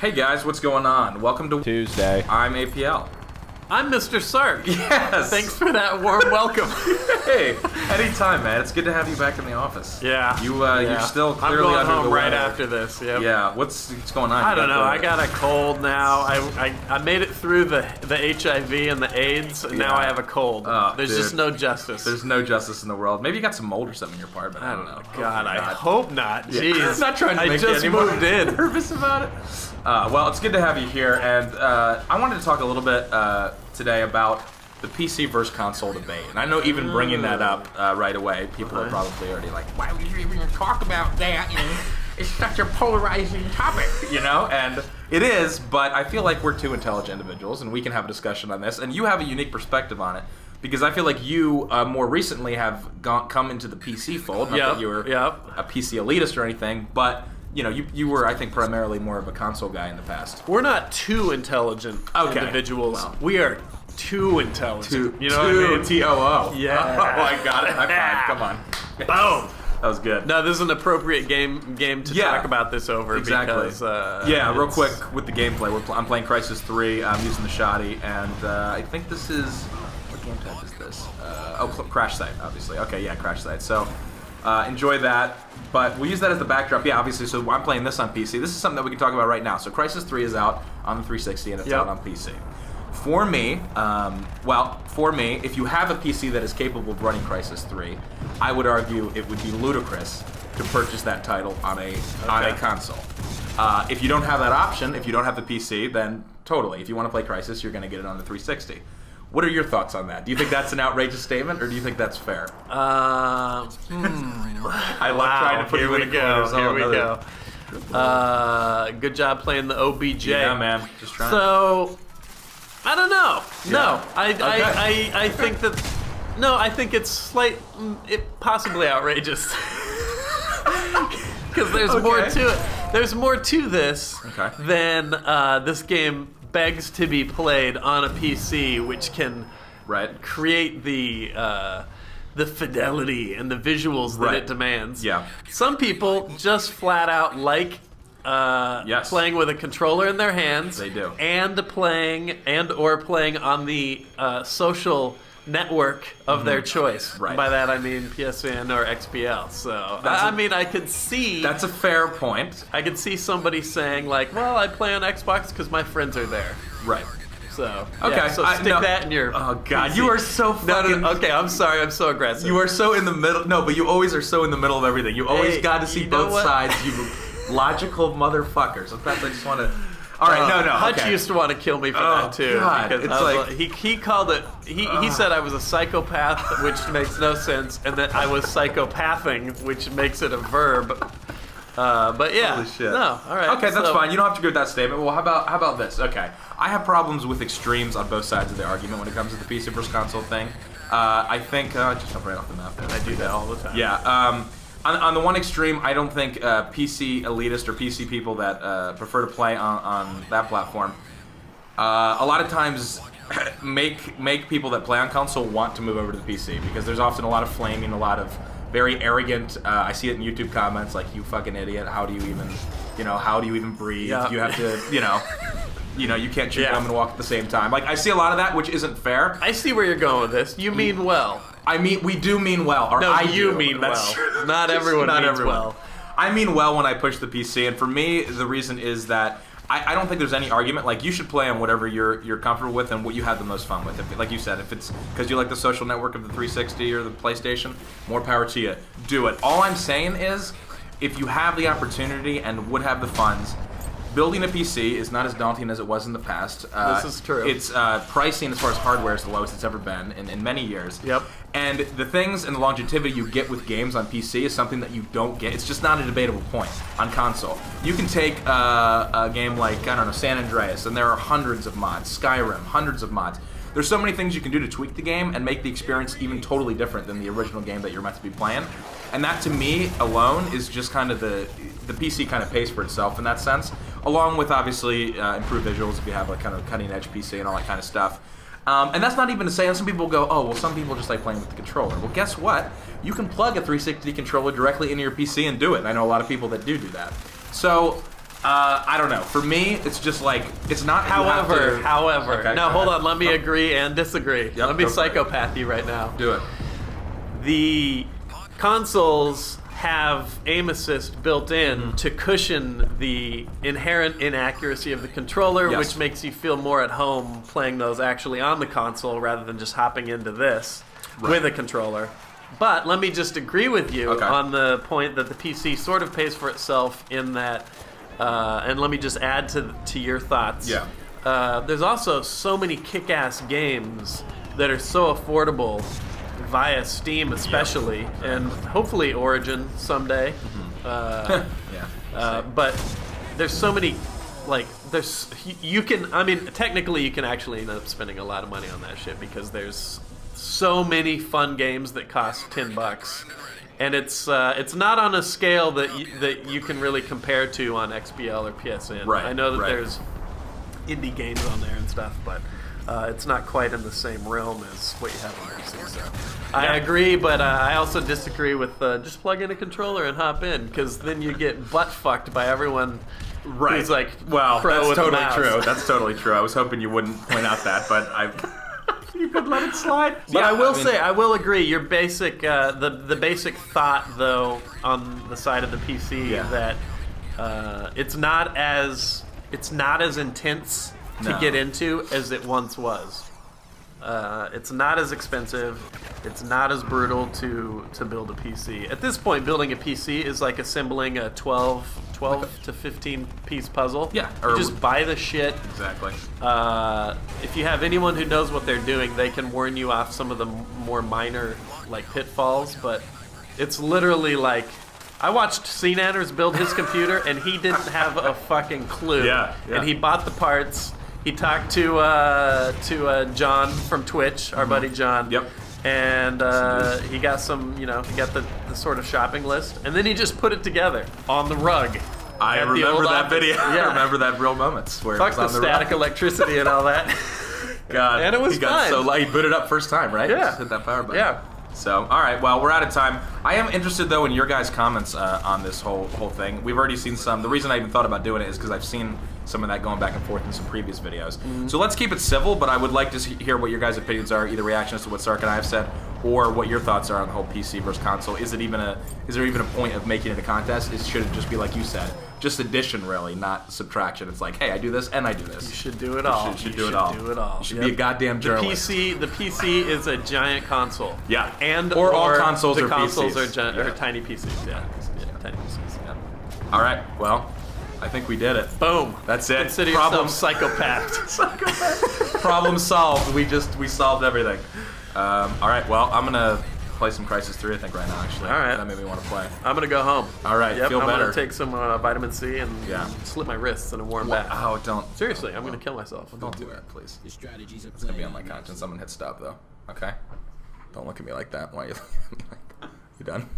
Hey guys, what's going on? Welcome to Tuesday. I'm APL. I'm Mr. Sark. Yes! Thanks for that warm welcome. Hey, anytime, man. It's good to have you back in the office. Yeah. You're still clearly I'm going under home the right weather. after this. Yep. Yeah, what's going on? I don't know. I got a cold now. I made it through the HIV and the AIDS, and now I have a cold. There's just no justice. There's no justice in the world. Maybe you got some mold or something in your apartment. I don't know. God, I hope not. Yeah. Jeez. I'm not trying to make just you any more moved in. nervous about it. Well, it's good to have you here, and I wanted to talk a little bit today about the PC versus console debate. And I know even bringing that up right away, people are probably already like, why would you even talk about that? You know, it's such a polarizing topic, you know? And it is, but I feel like we're two intelligent individuals, and we can have a discussion on this, and you have a unique perspective on it. Because I feel like you, more recently, have come into the PC fold. Not that you were a PC elitist or anything, but you know, you were, I think, primarily more of a console guy in the past. We're not two intelligent individuals. Well, we are too intelligent. You know what I mean? T-O-O. Yeah. Oh, I got it. High five. Come on. Boom. That was good. No, this is an appropriate game to talk about this over. Exactly. Because, real quick with the gameplay. I'm playing Crysis 3. I'm using the shoddy, and I think this is... What game type is this? Crash Site, obviously. Okay, yeah, Crash Site. So, enjoy that. But we'll use that as the backdrop. Yeah, obviously, so I'm playing this on PC. This is something that we can talk about right now. So Crysis 3 is out on the 360, and it's out on PC. For me, if you have a PC that is capable of running Crysis 3, I would argue it would be ludicrous to purchase that title on a console. If you don't have that option, if you don't have the PC, then totally. If you want to play Crysis, you're going to get it on the 360. What are your thoughts on that? Do you think that's an outrageous statement, or do you think that's fair? I love trying to put you in the corners. Here we go. Good job playing the OBJ. Yeah, man. Just trying. So, I don't know. Yeah. No, I think that. No, I think it's possibly outrageous. Because there's more to it. There's more to this than this game begs to be played on a PC, which can create the fidelity and the visuals that it demands. Yeah. Some people just flat out like playing with a controller in their hands. They do. And playing on the social network of their choice. Right. By that I mean PSN or XPL. So I could see. That's a fair point. I could see somebody saying like, "Well, I play on Xbox because my friends are there." Right. So so stick that in your. Oh God, PC. you are so fucking. No. Okay, I'm sorry. I'm so aggressive. You are so in the middle. No, but you always are so in the middle of everything. You always got to see both sides. You logical motherfuckers. Sometimes I just want to. All right, no. Hutch used to want to kill me for that too. God, it's like he called it. He said I was a psychopath, which makes no sense, and that I was psychopathing, which makes it a verb. But yeah, holy shit. No, all right. Okay, that's fine. You don't have to agree with that statement. Well, how about this? Okay, I have problems with extremes on both sides of the argument when it comes to the PC versus console thing. I think just jump right off the map there. I do that all the time. Yeah. On the one extreme, I don't think PC elitist or PC people that prefer to play on that platform, a lot of times make people that play on console want to move over to the PC because there's often a lot of flaming, a lot of very arrogant. I see it in YouTube comments like, "You fucking idiot! How do you even breathe? Yeah. You have to, you can't chew gum and walk at the same time." Like I see a lot of that, which isn't fair. I see where you're going with this. You mean well. We do mean well. Or no, you mean well. That's true. Not everyone means well. I mean well when I push the PC, and for me, the reason is that I don't think there's any argument. Like, you should play on whatever you're comfortable with and what you have the most fun with. Like you said, if it's because you like the social network of the 360 or the PlayStation, more power to you. Do it. All I'm saying is, if you have the opportunity and would have the funds, building a PC is not as daunting as it was in the past. This is true. It's pricing as far as hardware is the lowest it's ever been in many years. Yep. And the things and the longevity you get with games on PC is something that you don't get. It's just not a debatable point on console. You can take a game like, I don't know, San Andreas, and there are hundreds of mods. Skyrim, hundreds of mods. There's so many things you can do to tweak the game and make the experience even totally different than the original game that you're meant to be playing. And that, to me, alone is just kind of the PC kind of pays for itself in that sense, along with, obviously, improved visuals if you have a kind of cutting-edge PC and all that kind of stuff. And that's not even to say, and some people go, oh, well, some people just like playing with the controller. Well, guess what? You can plug a 360 controller directly into your PC and do it. And I know a lot of people that do that. So I don't know. For me, it's just like it's not. However, Okay, no, hold ahead. on. Let me agree and disagree. Yep, Let me go for it. psychopath you right now. Do it. The consoles have aim assist built in to cushion the inherent inaccuracy of the controller, Yes. which makes you feel more at home playing those actually on the console rather than just hopping into this with a controller. But let me just agree with you on the point that the PC sort of pays for itself in that, and let me just add to your thoughts. Yeah. There's also so many kick-ass games that are so affordable via Steam especially, and hopefully Origin someday. But there's so many, like, you can, I mean, technically you can actually end up spending a lot of money on that shit because there's so many fun games that cost $10, and it's not on a scale that you can really compare to on XBL or PSN. Right. I know that there's indie games on there and stuff, but it's not quite in the same realm as what you have on PC. So I agree, but I also disagree with just plug in a controller and hop in, because then you get butt fucked by everyone. Who's like, well, pro that's with totally the mouse. true. That's totally true. I was hoping you wouldn't point out that, but I. You could let it slide. But I will say, I will agree. Your basic, the basic thought though on the side of the PC that it's not as intense to get into as it once was. It's not as expensive. It's not as brutal to build a PC. At this point, building a PC is like assembling a 12 to 15 piece puzzle. Yeah. You just buy the shit. Exactly. If you have anyone who knows what they're doing, they can warn you off some of the more minor like pitfalls, but it's literally like, I watched Cnanners build his computer and he didn't have a fucking clue. Yeah. And he bought the parts. He talked to John from Twitch, our buddy John. Yep. And he got some, he got the sort of shopping list, and then he just put it together on the rug. I remember that video. Yeah. I remember that real moments where Fuck it was the on the static electricity and all that. God, and it was he got fine. so light. He booted up first time, right? Yeah. Just hit that power button. Yeah. So, all right. Well, we're out of time. I am interested though in your guys' comments on this whole thing. We've already seen some. The reason I even thought about doing it is because I've seen some of that going back and forth in some previous videos. So let's keep it civil, but I would like to hear what your guys' opinions are, either reactions to what Sark and I have said, or what your thoughts are on the whole PC versus console. Is there even a point of making it a contest? Should it just be like you said, just addition really, not subtraction? It's like, hey, I do this and I do this. You should do it all. You should do it all. You should be a goddamn journalist. The PC is a giant console. Yeah. And or all consoles the are consoles PCs. are tiny PCs. Yeah. Tiny PCs. Yeah. All right. Well, I think we did it. Boom. That's it. Consider Problem yourself psychopath. Problem solved. We solved everything. All right. Well, I'm gonna play some Crysis 3. I think right now. Actually. All right. That made me want to play. I'm gonna go home. All right. Yep, Feel I'm better. gonna take some vitamin C and slip my wrists in a warm bath. Oh, don't. Seriously, I'm gonna kill myself. Don't do that, please. It's gonna be on my conscience. I'm gonna hit stop though. Okay. Don't look at me like that. Why are you looking at me like that? You done?